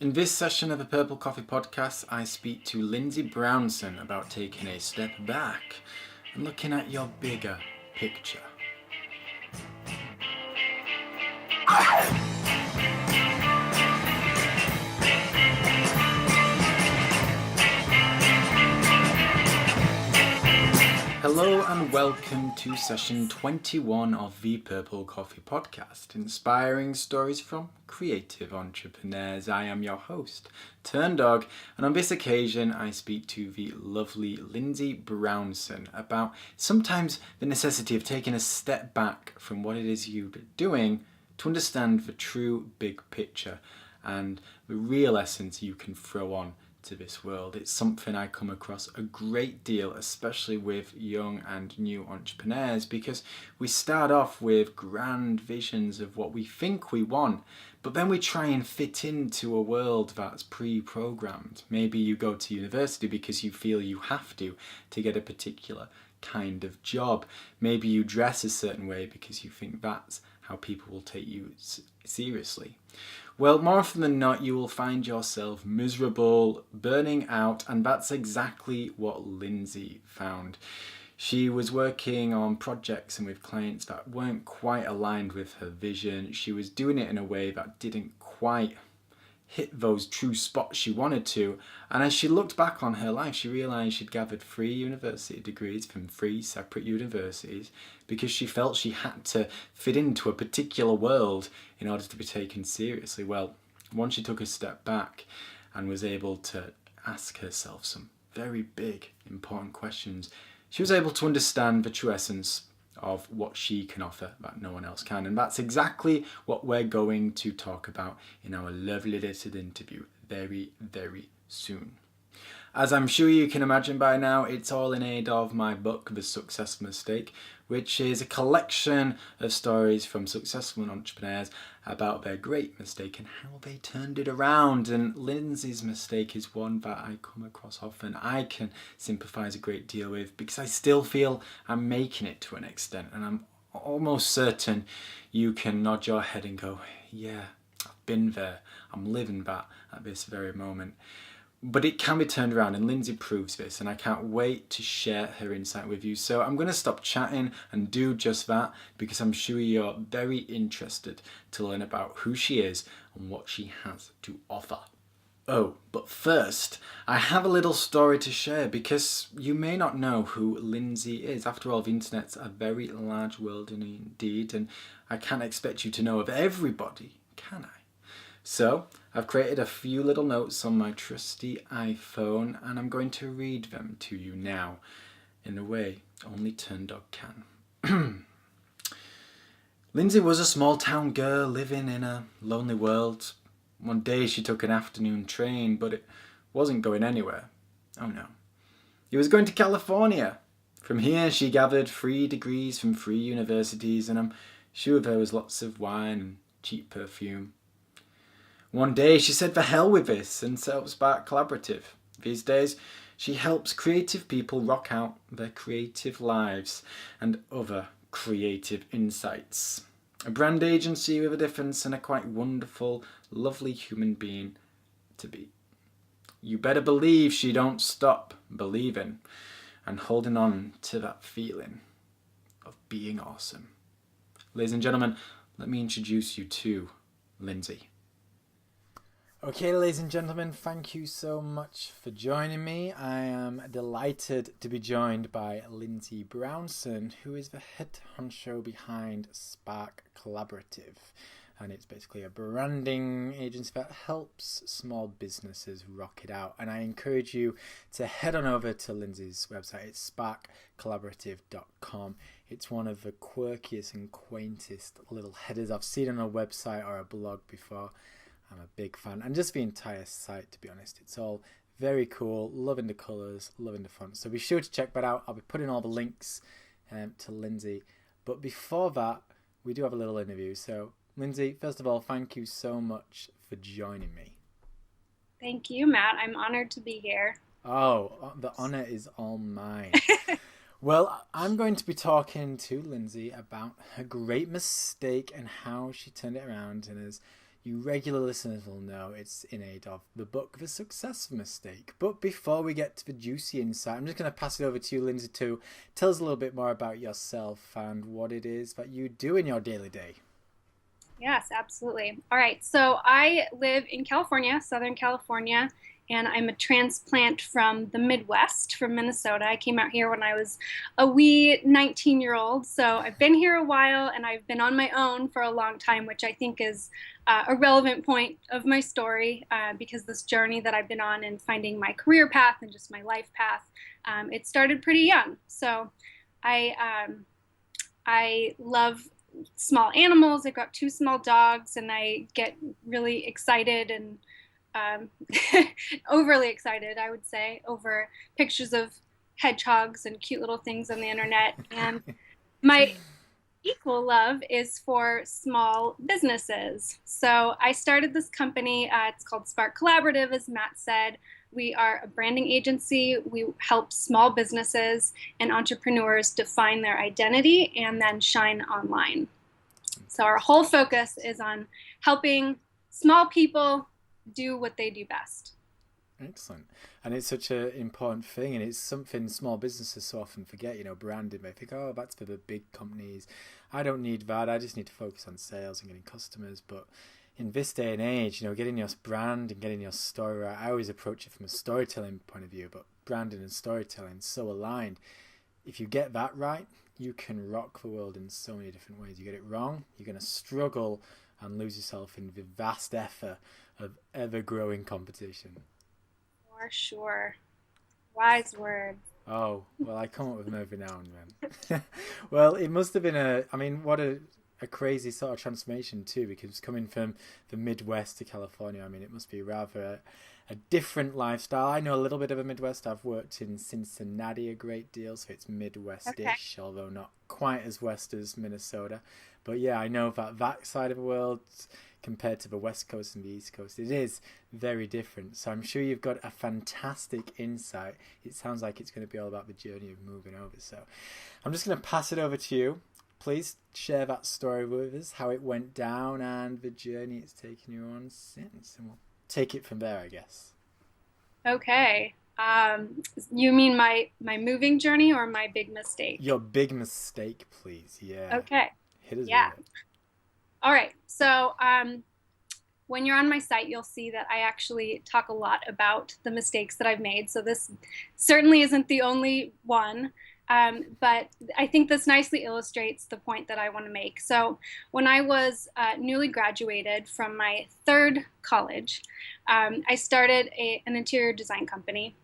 In this session of the Purple Coffee Podcast, I speak to Linsi Brownson about taking a step back and looking at your bigger picture. Hello and welcome to session 21 of the Purple Coffee Podcast, inspiring stories from creative entrepreneurs. I am your host, Turn Dog, and on this occasion I speak to the lovely Linsi Brownson about sometimes the necessity of taking a step back from what it is you're doing to understand the true big picture and the real essence you can throw on to this world. It's something I come across a great deal, especially with young and new entrepreneurs, because we start off with grand visions of what we think we want, but then we try and fit into a world that's pre-programmed. Maybe you go to university because you feel you have to get a particular kind of job. Maybe you dress a certain way because you think that's how people will take you seriously. Well, more often than not, you will find yourself miserable, burning out, and that's exactly what Linsi found. She was working on projects and with clients that weren't quite aligned with her vision. She was doing it in a way that didn't quite hit those true spots she wanted to, and as she looked back on her life, she realised she'd gathered 3 university degrees from 3 separate universities because she felt she had to fit into a particular world in order to be taken seriously. Well, once she took a step back and was able to ask herself some very big, important questions, she was able to understand the true essence of what she can offer that no one else can. And that's exactly what we're going to talk about in our lovely little interview very, very soon. As I'm sure you can imagine by now, it's all in aid of my book, The Success Mistake, which is a collection of stories from successful entrepreneurs about their great mistake and how they turned it around. And Linsi's mistake is one that I come across often. I can sympathise a great deal with because I still feel I'm making it to an extent, and I'm almost certain you can nod your head and go, yeah, I've been there. I'm living that at this very moment. But it can be turned around, and Linsi proves this, and I can't wait to share her insight with you. So I'm going to stop chatting and do just that, because I'm sure you're very interested to learn about who she is and what she has to offer. Oh, but first, I have a little story to share, because you may not know who Linsi is. After all, the internet's a very large world indeed, and I can't expect you to know of everybody, can I? So, I've created a few little notes on my trusty iPhone, and I'm going to read them to you now in a way only Turn Dog can. Linsi was a small town girl living in a lonely world. One day she took an afternoon train, but it wasn't going anywhere. Oh no. It was going to California. From here she gathered 3 degrees from 3 universities, and I'm sure there was lots of wine and cheap perfume. One day she said the hell with this and set up Spark Collaborative. These days she helps creative people rock out their creative lives and other creative insights. A brand agency with a difference, and a quite wonderful, lovely human being to be. You better believe she don't stop believing and holding on to that feeling of being awesome. Ladies and gentlemen, let me introduce you to Linsi. Okay, ladies and gentlemen, thank you so much for joining me. I am delighted to be joined by Linsi Brownson, who is the head honcho behind Spark Collaborative. And it's basically a branding agency that helps small businesses rock it out. And I encourage you to head on over to Linsi's website. It's sparkcollaborative.com. It's one of the quirkiest and quaintest little headers I've seen on a website or a blog before. I'm a big fan, and just the entire site, to be honest. It's all very cool, loving the colours, loving the font. So be sure to check that out. I'll be putting all the links to Linsi. But before that, we do have a little interview. So Linsi, first of all, thank you so much for joining me. Thank you, Matt. I'm honored to be here. Oh, the honour is all mine. Well, I'm going to be talking to Linsi about her great mistake and how she turned it around, and as you regular listeners will know it's in aid of the book The Success Mistake. But before we get to the juicy insight, I'm just going to pass it over to you, Lindsay, to tell us a little bit more about yourself and what it is that you do in your daily day. Yes, absolutely. All right. So I live in California, Southern California, and I'm a transplant from the Midwest, from Minnesota. I came out here when I was a wee 19-year-old. So I've been here a while, and I've been on my own for a long time, which I think is a relevant point of my story, because this journey that I've been on and finding my career path and just my life path, it started pretty young. So I love small animals. I've got two small dogs, and I get really excited and overly excited, I would say, over pictures of hedgehogs and cute little things on the internet. And my equal love is for small businesses. So I started this company. It's called Spark Collaborative, as Matt said. We are a branding agency. We help small businesses and entrepreneurs define their identity and then shine online. So our whole focus is on helping small people do what they do best. Excellent. And it's such an important thing, and it's something small businesses so often forget, branding. They think, oh, that's for the big companies. I don't need that. I just need to focus on sales and getting customers. But in this day and age, getting your brand and getting your story right, I always approach it from a storytelling point of view, but branding and storytelling so aligned. If you get that right, you can rock the world in so many different ways. You get it wrong, you're going to struggle and lose yourself in the vast effort of ever-growing competition. For sure. Wise words. Oh, well, I come up with them every now and then. Well, it must have been what a crazy sort of transformation too, because coming from the Midwest to California, it must be rather a different lifestyle. I know a little bit of a Midwest. I've worked in Cincinnati a great deal, so it's Midwest-ish, although not quite as west as Minnesota. But yeah, I know that side of the world compared to the West Coast and the East Coast, it is very different. So I'm sure you've got a fantastic insight. It sounds like it's going to be all about the journey of moving over. So I'm just going to pass it over to you. Please share that story with us, how it went down and the journey it's taken you on since. And we'll take it from there, I guess. Okay. You mean my moving journey or my big mistake? Your big mistake, please. Yeah. Okay. Hit us Yeah. with it. All right. So when you're on my site, you'll see that I actually talk a lot about the mistakes that I've made. So this certainly isn't the only one. But I think this nicely illustrates the point that I want to make. So when I was newly graduated from my third college, I started an interior design company.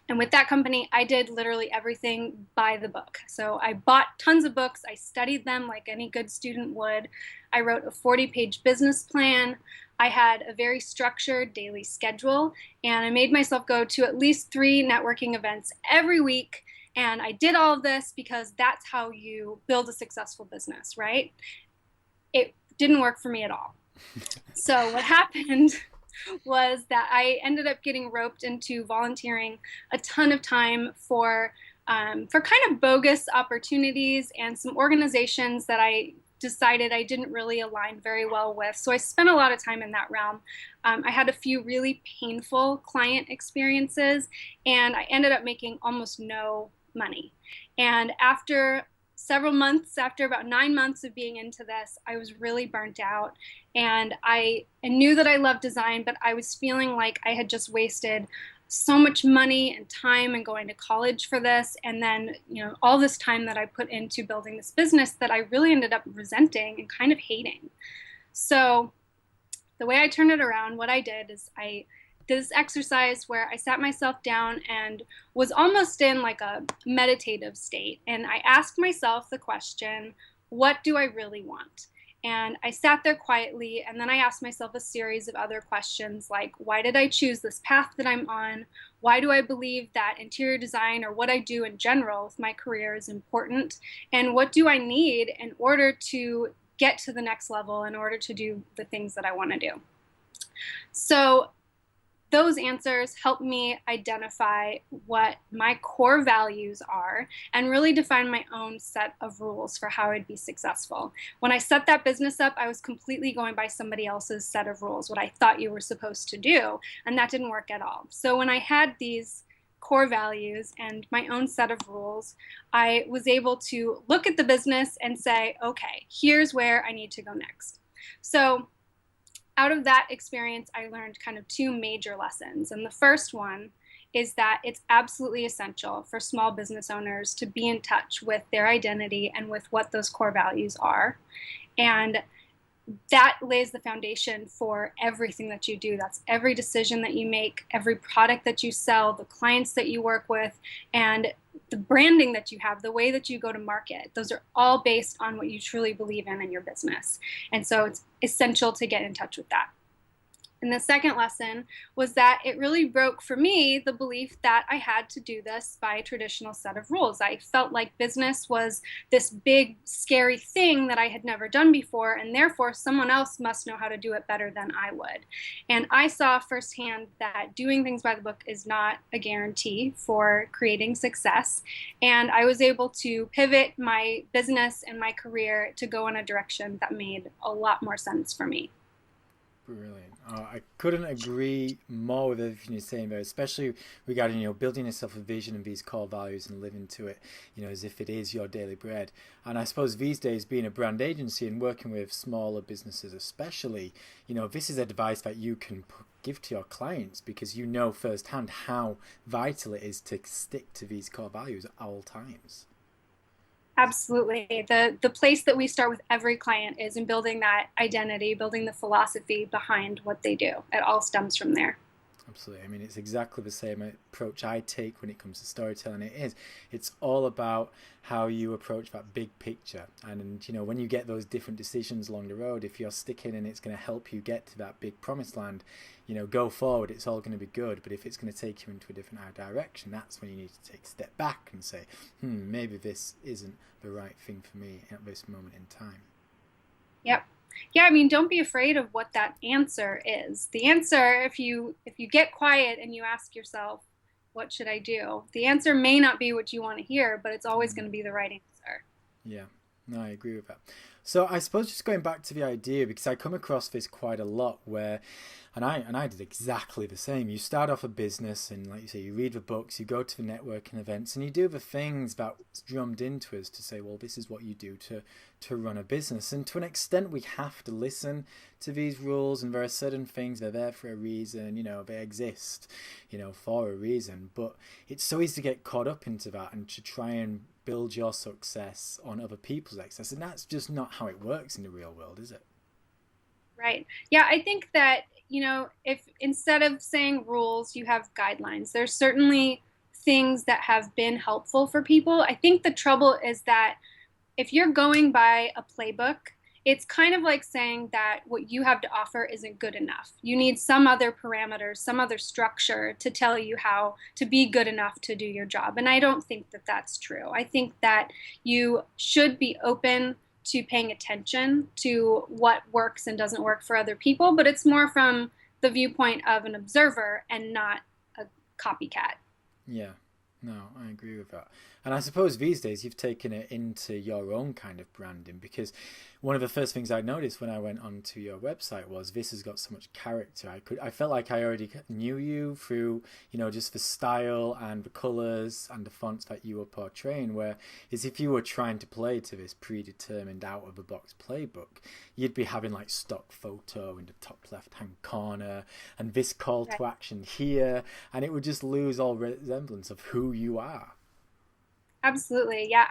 And with that company, I did literally everything by the book. So I bought tons of books. I studied them like any good student would. I wrote a 40-page business plan. I had a very structured daily schedule. And I made myself go to at least 3 networking events every week. And I did all of this because that's how you build a successful business, right? It didn't work for me at all. So what happened was that I ended up getting roped into volunteering a ton of time for kind of bogus opportunities and some organizations that I decided I didn't really align very well with. So I spent a lot of time in that realm. I had a few really painful client experiences, and I ended up making almost no money. And after several months, after about 9 months of being into this, I was really burnt out. And I knew that I loved design, but I was feeling like I had just wasted so much money and time and going to college for this. And then, all this time that I put into building this business that I really ended up resenting and kind of hating. So the way I turned it around, what I did is I did this exercise where I sat myself down and was almost in like a meditative state. And I asked myself the question, what do I really want? And I sat there quietly, and then I asked myself a series of other questions like, why did I choose this path that I'm on? Why do I believe that interior design or what I do in general with my career is important? And what do I need in order to get to the next level, in order to do the things that I want to do? So those answers help me identify what my core values are and really define my own set of rules for how I'd be successful. When I set that business up, I was completely going by somebody else's set of rules, what I thought you were supposed to do, and that didn't work at all. So when I had these core values and my own set of rules, I was able to look at the business and say, okay, here's where I need to go next. So out of that experience, I learned kind of two major lessons. And the first one is that it's absolutely essential for small business owners to be in touch with their identity and with what those core values are. And that lays the foundation for everything that you do. That's every decision that you make, every product that you sell, the clients that you work with, and the branding that you have, the way that you go to market. Those are all based on what you truly believe in your business. And so it's essential to get in touch with that. And the second lesson was that it really broke for me the belief that I had to do this by a traditional set of rules. I felt like business was this big, scary thing that I had never done before, and therefore someone else must know how to do it better than I would. And I saw firsthand that doing things by the book is not a guarantee for creating success. And I was able to pivot my business and my career to go in a direction that made a lot more sense for me. Brilliant. I couldn't agree more with everything you're saying there, especially regarding, building yourself a vision and these core values and living to it, as if it is your daily bread. And I suppose these days, being a brand agency and working with smaller businesses especially, this is advice that you can give to your clients because you know firsthand how vital it is to stick to these core values at all times. Absolutely. The place that we start with every client is in building that identity, building the philosophy behind what they do. It all stems from there. Absolutely. I mean, it's exactly the same approach I take when it comes to storytelling. It's all about how you approach that big picture. And, when you get those different decisions along the road, if you're sticking and it's going to help you get to that big promised land, go forward, it's all going to be good. But if it's going to take you into a different direction, that's when you need to take a step back and say, maybe this isn't the right thing for me at this moment in time. Yep. Yeah, I mean, don't be afraid of what that answer is. The answer, if you get quiet and you ask yourself, what should I do? The answer may not be what you want to hear, but it's always going to be the right answer. Yeah, no, I agree with that. So I suppose just going back to the idea, because I come across this quite a lot where, and I did exactly the same. You start off a business and like you say, you read the books, you go to the networking events and you do the things that's drummed into us to say, well, this is what you do to run a business. And to an extent, we have to listen to these rules, and there are certain things, they're there for a reason, they exist, for a reason. But it's so easy to get caught up into that and to try and build your success on other people's success. And that's just not how it works in the real world, is it? Right. Yeah, I think that, if instead of saying rules, you have guidelines, there's certainly things that have been helpful for people. I think the trouble is that if you're going by a playbook, it's kind of like saying that what you have to offer isn't good enough. You need some other parameters, some other structure to tell you how to be good enough to do your job. And I don't think that that's true. I think that you should be open to paying attention to what works and doesn't work for other people, but it's more from the viewpoint of an observer and not a copycat. Yeah, no, I agree with that. And I suppose these days you've taken it into your own kind of branding, because one of the first things I noticed when I went onto your website was this has got so much character. I felt like I already knew you through, just the style and the colours and the fonts that you were portraying, where as if you were trying to play to this predetermined out of the box playbook, you'd be having like stock photo in the top left hand corner and this call to action here, and it would just lose all resemblance of who you are. Absolutely. Yeah.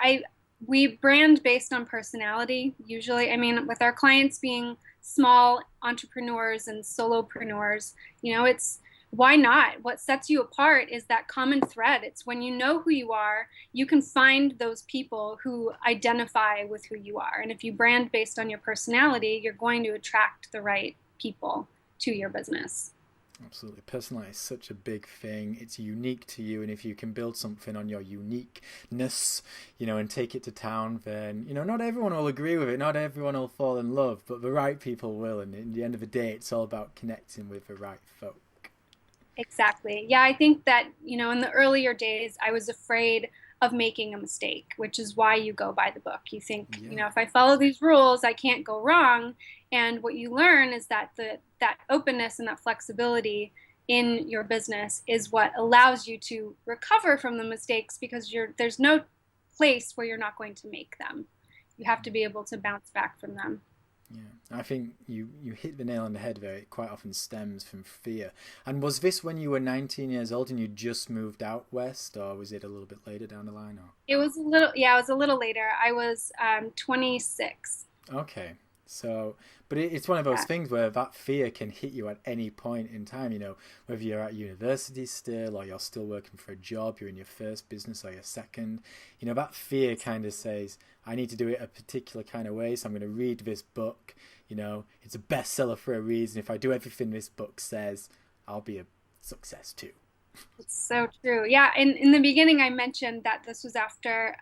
We brand based on personality usually. I mean, with our clients being small entrepreneurs and solopreneurs, it's why not? What sets you apart is that common thread. It's when you know who you are, you can find those people who identify with who you are. And if you brand based on your personality, you're going to attract the right people to your business. Absolutely. Personality is such a big thing. It's unique to you. And if you can build something on your uniqueness, and take it to town, then, not everyone will agree with it. Not everyone will fall in love, but the right people will. And in the end of the day, it's all about connecting with the right folk. Exactly. Yeah, I think that, in the earlier days, I was afraid of making a mistake, which is why you go by the book. You think, Yeah. if I follow these rules, I can't go wrong. And what you learn is that that openness and that flexibility in your business is what allows you to recover from the mistakes because there's no place where you're not going to make them. You have to be able to bounce back from them. Yeah, I think you hit the nail on the head there. It quite often stems from fear. And was this when you were 19 years old and you just moved out west, or was it a little bit later down the line? It was a little, yeah, it was a little later. I was 26. Okay. So, but it's one of those Yeah. things where that fear can hit you at any point in time, whether you're at university still or you're still working for a job, you're in your first business or your second. That fear kind of says, I need to do it a particular kind of way, so I'm going to read this book. It's a bestseller for a reason. If I do everything this book says, I'll be a success too. It's so true. Yeah, in the beginning I mentioned that this was after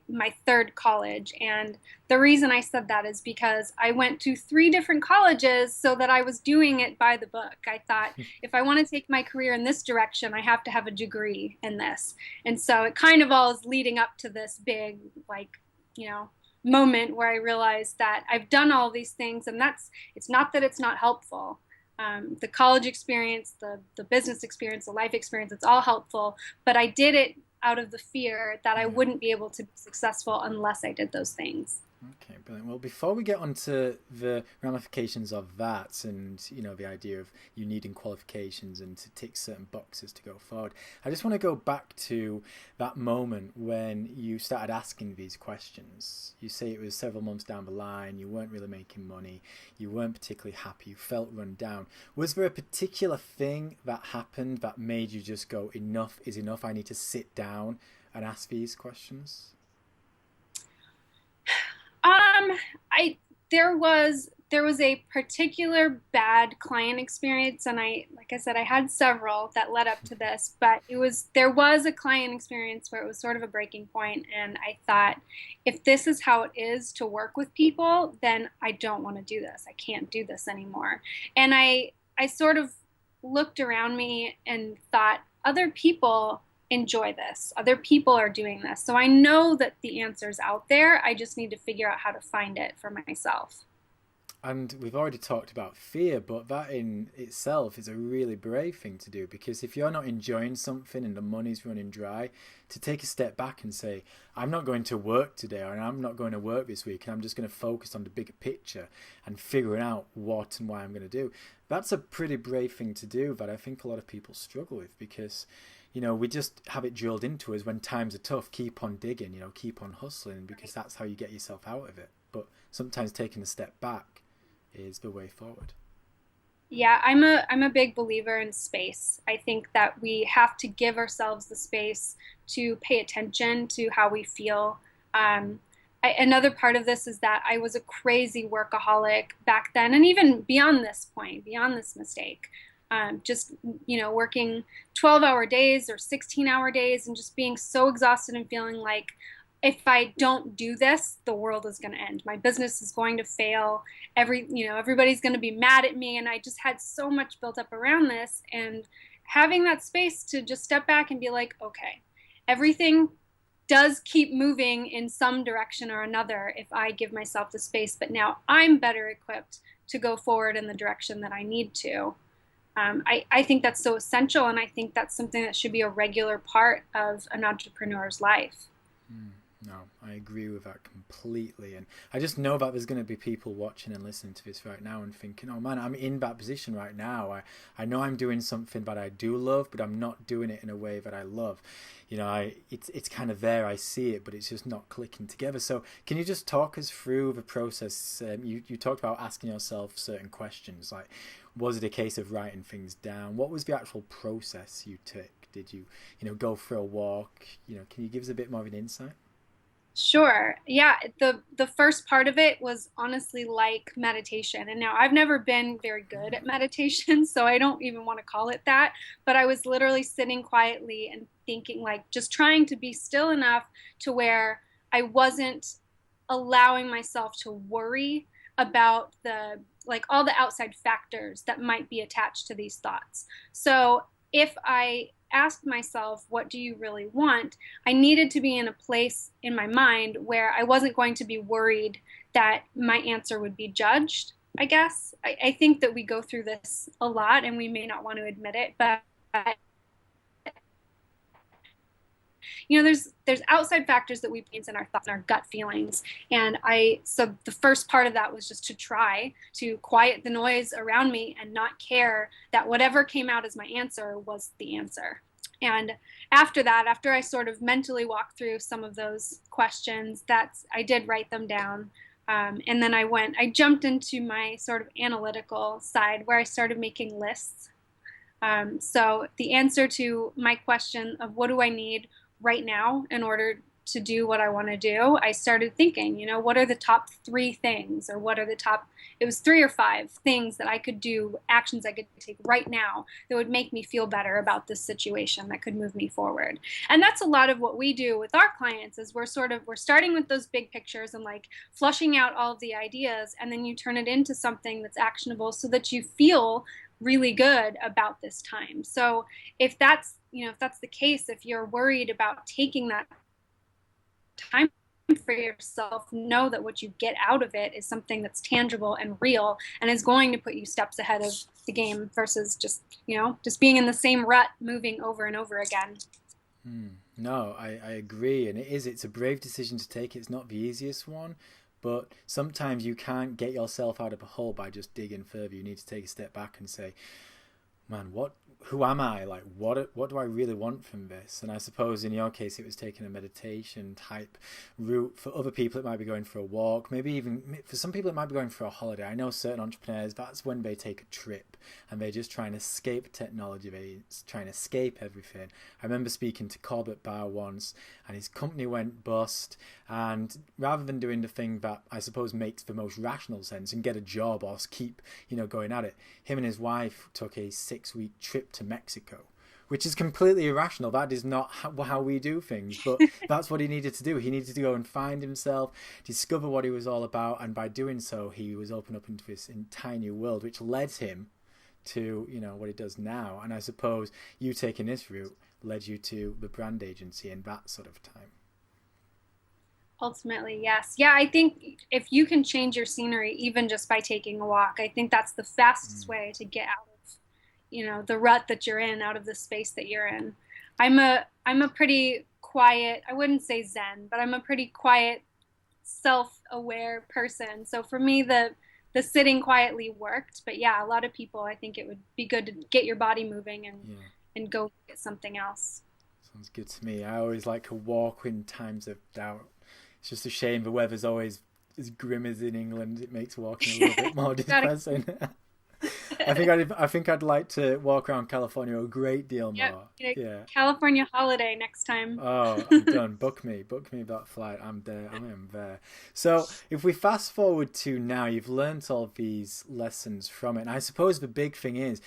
my third college, and the reason I said that is because I went to three different colleges so that I was doing it by the book. I thought if I want to take my career in this direction, I have to have a degree in this. And so it kind of all is leading up to this big you know, moment where I realized that I've done all these things and it's not that it's not helpful. The college experience, the business experience, the life experience, it's all helpful. But I did it out of the fear that I Yeah. wouldn't be able to be successful unless I did those things. Okay, brilliant. Well, before we get onto the ramifications of that and, the idea of you needing qualifications and to tick certain boxes to go forward, I just want to go back to that moment when you started asking these questions. You say it was several months down the line, you weren't really making money, you weren't particularly happy, you felt run down. Was there a particular thing that happened that made you just go, enough is enough, I need to sit down and ask these questions? I there was a particular bad client experience, and like I said, I had several that led up to this, but there was a client experience where it was sort of a breaking point, and I thought, if this is how it is to work with people, then I don't want to do this. I can't do this anymore. And I sort of looked around me and thought, other people enjoy this. Other people are doing this. So I know that the answer's out there. I just need to figure out how to find it for myself. And we've already talked about fear, but that in itself is a really brave thing to do because if you're not enjoying something and the money's running dry, to take a step back and say, I'm not going to work today or I'm not going to work this week and I'm just going to focus on the bigger picture and figuring out what and why I'm going to do. That's a pretty brave thing to do that I think a lot of people struggle with because we just have it drilled into us when times are tough, keep on digging, keep on hustling because that's how you get yourself out of it. But sometimes taking a step back is the way forward. Yeah, I'm a big believer in space. I think that we have to give ourselves the space to pay attention to how we feel. Another part of this is that I was a crazy workaholic back then, and even beyond this point, beyond this mistake. Just working 12-hour days or 16-hour days, and just being so exhausted and feeling like if I don't do this, the world is going to end. My business is going to fail. Everybody's going to be mad at me. And I just had so much built up around this, and having that space to just step back and be like, okay, everything does keep moving in some direction or another if I give myself the space. But now I'm better equipped to go forward in the direction that I need to. I think that's so essential. And I think that's something that should be a regular part of an entrepreneur's life. Mm, no, I agree with that completely. And I just know that there's going to be people watching and listening to this right now and thinking, oh man, I'm in that position right now. I know I'm doing something that I do love, but I'm not doing it in a way that I love. It's kind of there, I see it, but it's just not clicking together. So can you just talk us through the process? You talked about asking yourself certain questions, like was it a case of writing things down? What was the actual process you took? Did you, go for a walk? Can you give us a bit more of an insight? Sure. Yeah, the first part of it was honestly like meditation. And now I've never been very good at meditation, so I don't even want to call it that, but I was literally sitting quietly and thinking, like just trying to be still enough to where I wasn't allowing myself to worry about all the outside factors that might be attached to these thoughts. So if I asked myself, what do you really want? I needed to be in a place in my mind where I wasn't going to be worried that my answer would be judged, I guess. I think that we go through this a lot and we may not want to admit it, but there's outside factors that we place in our thoughts and our gut feelings. And so the first part of that was just to try to quiet the noise around me and not care that whatever came out as my answer was the answer. And after that, after I sort of mentally walked through some of those questions, I did write them down. And then I jumped into my sort of analytical side where I started making lists. So the answer to my question of what do I need right now in order to do what I want to do, I started thinking, what are the top 3 things, or it was 3 or 5 things that I could do, actions I could take right now that would make me feel better about this situation, that could move me forward. And that's a lot of what we do with our clients is we're starting with those big pictures and like flushing out all of the ideas, and then you turn it into something that's actionable so that you feel really good about this time. So if that's the case, if you're worried about taking that time for yourself, know that what you get out of it is something that's tangible and real and is going to put you steps ahead of the game versus just being in the same rut, moving over and over again. No, I agree. And it's a brave decision to take. It's not the easiest one, but sometimes you can't get yourself out of a hole by just digging further. You need to take a step back and say, man, who am I? Like, what do I really want from this? And I suppose in your case, it was taking a meditation type route. For other people, it might be going for a walk. Maybe even for some people, it might be going for a holiday. I know certain entrepreneurs, that's when they take a trip and they just try and escape technology. They try and escape everything. I remember speaking to Corbett Barr once, and his company went bust. And rather than doing the thing that I suppose makes the most rational sense and get a job or keep, going at it, him and his wife took a 6-week trip to Mexico, which is completely irrational. That is not how we do things, but that's what he needed to do. He needed to go and find himself, discover what he was all about, and by doing so, he was opened up into this entire new world, which led him to, what he does now. And I suppose you taking this route led you to the brand agency in that sort of time. Ultimately, yes. Yeah, I think if you can change your scenery even just by taking a walk, I think that's the fastest way to get out of, the rut that you're in, out of the space that you're in. I'm a pretty quiet, I wouldn't say Zen, but I'm a pretty quiet, self-aware person. So for me, the sitting quietly worked. But yeah, a lot of people, I think it would be good to get your body moving and go get something else. Sounds good to me. I always like a walk in times of doubt. It's just a shame the weather's always as grim as in England. It makes walking a little bit more depressing. I think I'd like to walk around California a great deal more. Yeah. California holiday next time. Oh, I'm done. Book me that flight. I'm there. I am there. So if we fast forward to now, you've learnt all these lessons from it. And I suppose the big thing is,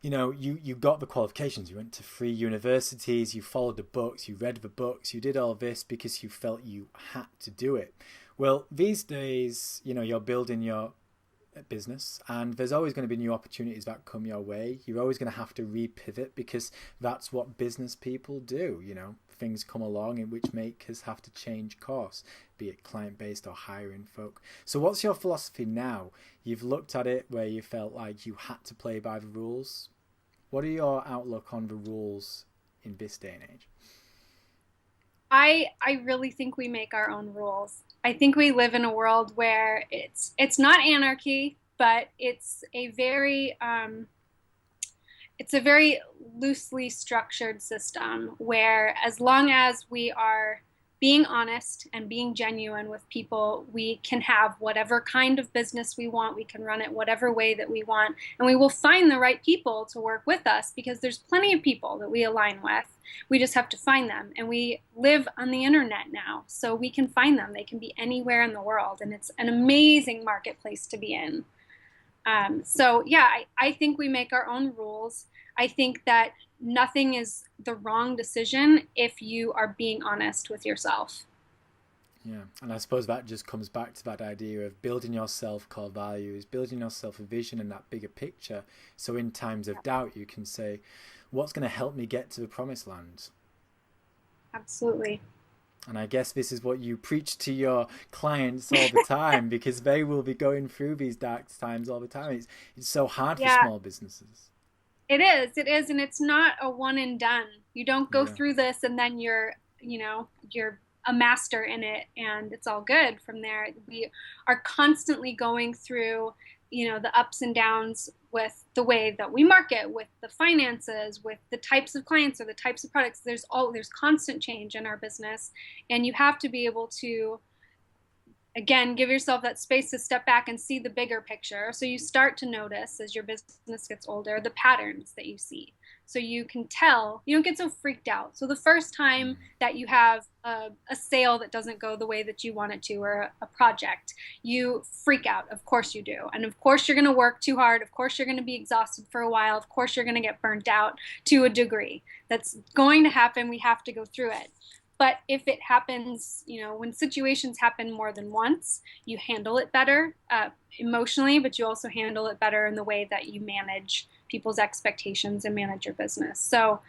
you got the qualifications. You went to 3 universities, you followed the books, you read the books, you did all this because you felt you had to do it. Well, these days, you're building your business and there's always going to be new opportunities that come your way. You're always going to have to repivot because that's what business people do. Things come along in which make us have to change course, be it client-based or hiring folk. So what's your philosophy now? You've looked at it where you felt like you had to play by the rules. What are your outlook on the rules in this day and age? I really think we make our own rules. I think we live in a world where it's not anarchy, but it's a very loosely structured system where as long as we are being honest and being genuine with people, we can have whatever kind of business we want. We can run it whatever way that we want. And we will find the right people to work with us because there's plenty of people that we align with. We just have to find them. And we live on the internet now, so we can find them. They can be anywhere in the world. And it's an amazing marketplace to be in. So yeah, I think we make our own rules. I think that nothing is the wrong decision if you are being honest with yourself. Yeah, and I suppose that just comes back to that idea of building yourself core values, building yourself a vision and that bigger picture. So in times of doubt, you can say, what's going to help me get to the promised land. Absolutely. And I guess this is what you preach to your clients all the time, because they will be going through these dark times all the time. It's so hard for Yeah, small businesses. it is, and it's not a one and done. You don't go Yeah. through this and then you're a master in it and it's all good from there. We are constantly going through, the ups and downs with the way that we market, with the finances, with the types of clients or the types of products. There's constant change in our business, and you have to be able to, again, give yourself that space to step back and see the bigger picture. So you start to notice as your business gets older the patterns that you see. So you can tell, you don't get so freaked out. So the first time that you have a sale that doesn't go the way that you want it to, or a project, you freak out. Of course you do. And of course you're going to work too hard. Of course you're going to be exhausted for a while. Of course you're going to get burnt out to a degree. That's going to happen. We have to go through it. But if it happens, when situations happen more than once, you handle it better emotionally, but you also handle it better in the way that you manage people's expectations and manage your business. So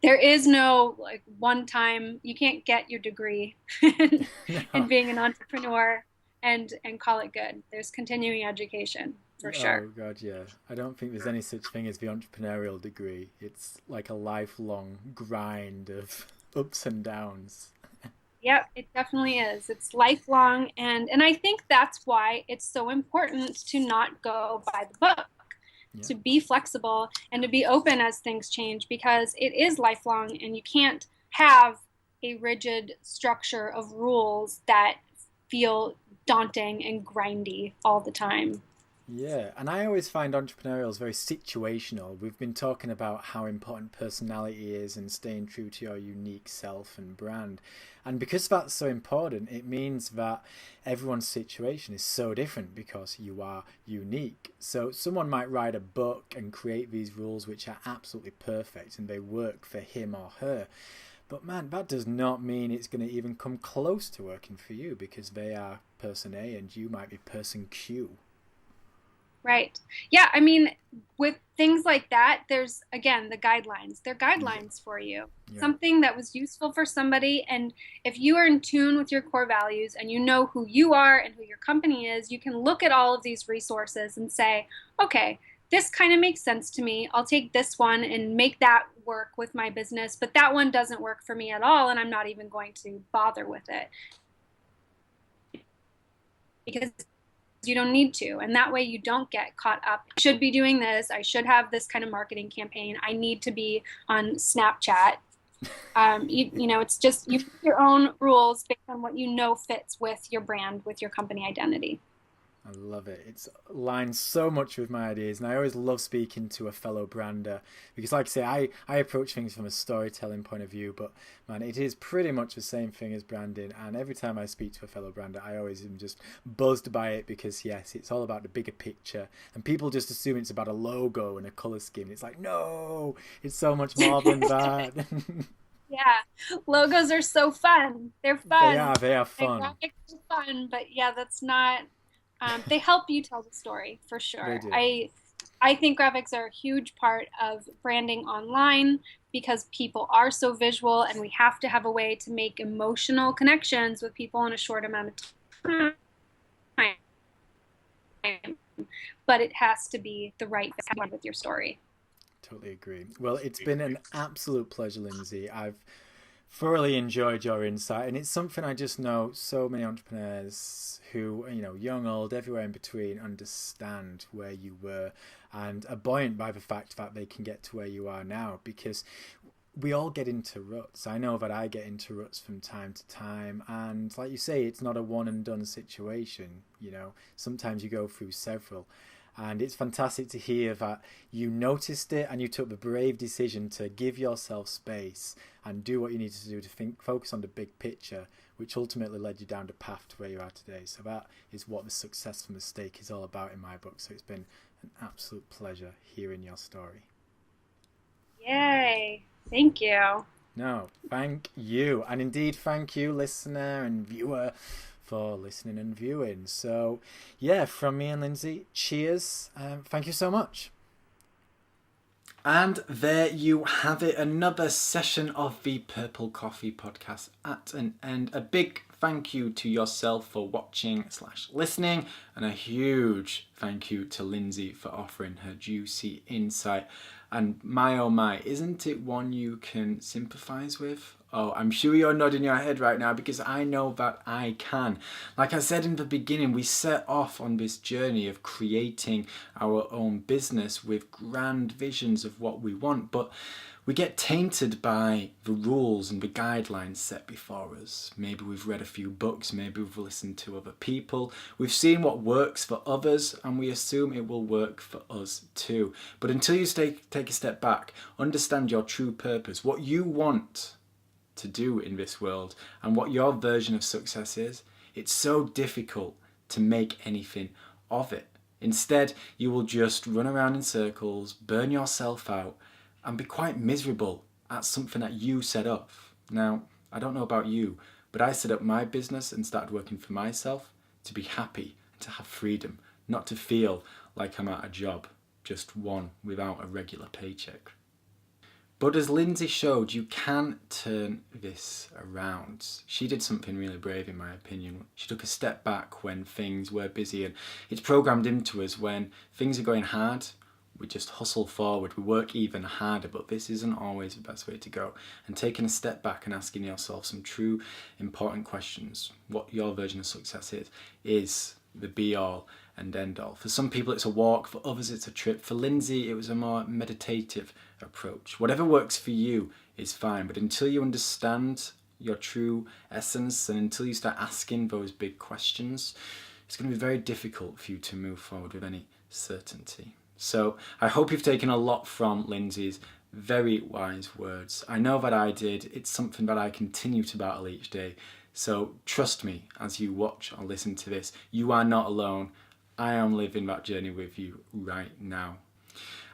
there is no like one time, you can't get your degree in No. being an entrepreneur and call it good. There's continuing education for Oh sure. God, yeah. I don't think there's any such thing as the entrepreneurial degree. It's like a lifelong grind of ups and downs. Yep, it definitely is. It's lifelong, and I think that's why it's so important to not go by the book, Yeah. to be flexible and to be open as things change, because it is lifelong and you can't have a rigid structure of rules that feel daunting and grindy all the time. Yeah, and I always find entrepreneurial is very situational. We've been talking about how important personality is and staying true to your unique self and brand. And because that's so important, it means that everyone's situation is so different because you are unique. So someone might write a book and create these rules which are absolutely perfect and they work for him or her. But man, that does not mean it's going to even come close to working for you because they are person A and you might be person Q. Right. Yeah. I mean, with things like that, there's again the guidelines. They're Yeah, guidelines for you. yeah. Something that was useful for somebody. And if you are in tune with your core values and you know who you are and who your company is, you can look at all of these resources and say, okay, this kind of makes sense to me. I'll take this one and make that work with my business, but that one doesn't work for me at all. And I'm not even going to bother with it because you don't need to. And that way you don't get caught up. I should be doing this. I should have this kind of marketing campaign. I need to be on Snapchat. It's just you make your own rules based on what you know fits with your brand, with your company identity. I love it. It's aligns so much with my ideas, and I always love speaking to a fellow brander because, like I say, I approach things from a storytelling point of view, but man, it is pretty much the same thing as branding. And every time I speak to a fellow brander, I always am just buzzed by it because, yes, it's all about the bigger picture, and people just assume it's about a logo and a color scheme. It's like, no, it's so much more than that. Yeah, logos are so fun. They're They fun. are, they are And fun. graphics are fun, but yeah, that's not. They help you tell the story for They sure. do. I think graphics are a huge part of branding online because people are so visual, and we have to have a way to make emotional connections with people in a short amount of time. But it has to be the right fit with your story. Totally agree. Well, it's been an absolute pleasure, Lindsay. I've thoroughly enjoyed your insight, and it's something I just know so many entrepreneurs who, young, old, everywhere in between, understand where you were and are buoyant by the fact that they can get to where you are now because we all get into ruts. I know that I get into ruts from time to time, and like you say, it's not a one and done situation. Sometimes you go through several. And it's fantastic to hear that you noticed it and you took the brave decision to give yourself space and do what you needed to do to focus on the big picture, which ultimately led you down the path to where you are today. So that is what the successful mistake is all about in my book. So it's been an absolute pleasure hearing your story. Yay. Thank you. No, thank you. And indeed, thank you, listener and viewer, for listening and viewing. So, yeah, from me and Lindsay, cheers. Thank you so much. And there you have it, another session of the Purple Coffee Podcast at an end. A big thank you to yourself for watching/listening, and a huge thank you to Linsi for offering her juicy insight. And my oh my, isn't it one you can sympathise with? Oh, I'm sure you're nodding your head right now because I know that I can. Like I said in the beginning, we set off on this journey of creating our own business with grand visions of what we want, but we get tainted by the rules and the guidelines set before us. Maybe we've read a few books, maybe we've listened to other people, we've seen what works for others, and we assume it will work for us too. But until you take a step back, understand your true purpose, what you want to do in this world, and what your version of success is, it's so difficult to make anything of it. Instead, you will just run around in circles, burn yourself out, and be quite miserable at something that you set up. Now, I don't know about you, but I set up my business and started working for myself to be happy, to have freedom, not to feel like I'm at a job, just one without a regular paycheck. But as Linsi showed, you can turn this around. She did something really brave, in my opinion. She took a step back when things were busy, and it's programmed into us when things are going hard, we just hustle forward, we work even harder, but this isn't always the best way to go. And taking a step back and asking yourself some true important questions, what your version of success is the be all and end all. For some people it's a walk, for others it's a trip. For Linsi it was a more meditative approach. Whatever works for you is fine, but until you understand your true essence and until you start asking those big questions, it's going to be very difficult for you to move forward with any certainty. So I hope you've taken a lot from Linsi's very wise words. I know that I did. It's something that I continue to battle each day. So trust me as you watch or listen to this, you are not alone. I am living that journey with you right now.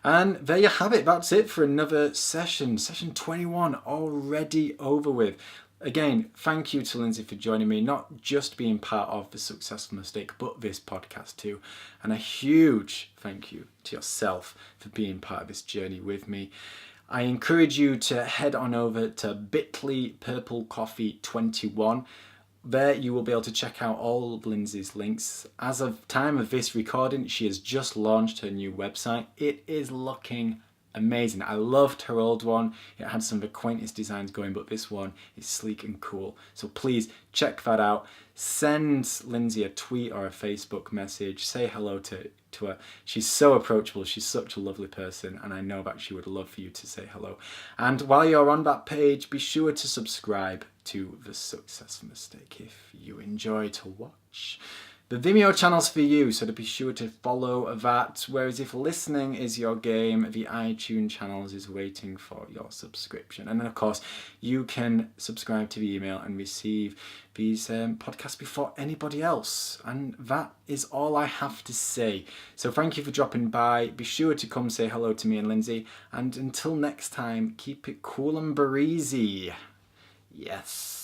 And there you have it. That's it for another session. Session 21 already over with. Again, thank you to Linsi for joining me, not just being part of the Successful Mistake, but this podcast too. And a huge thank you to yourself for being part of this journey with me. I encourage you to head on over to bit.ly Purple Coffee 21. There you will be able to check out all of Linsi's links. As of time of this recording, she has just launched her new website. It is looking amazing. I loved her old one. It had some of the quaintest designs going, but this one is sleek and cool. So please check that out. Send Linsi a tweet or a Facebook message. Say hello to her. She's so approachable. She's such a lovely person, and I know that she would love for you to say hello. And while you're on that page, be sure to subscribe to The Successful Mistake if you enjoy to watch. The Vimeo channel's for you, so to be sure to follow that. Whereas if listening is your game, the iTunes channels is waiting for your subscription. And then, of course, you can subscribe to the email and receive these podcasts before anybody else. And that is all I have to say. So thank you for dropping by. Be sure to come say hello to me and Linsi. And until next time, keep it cool and breezy. Yes.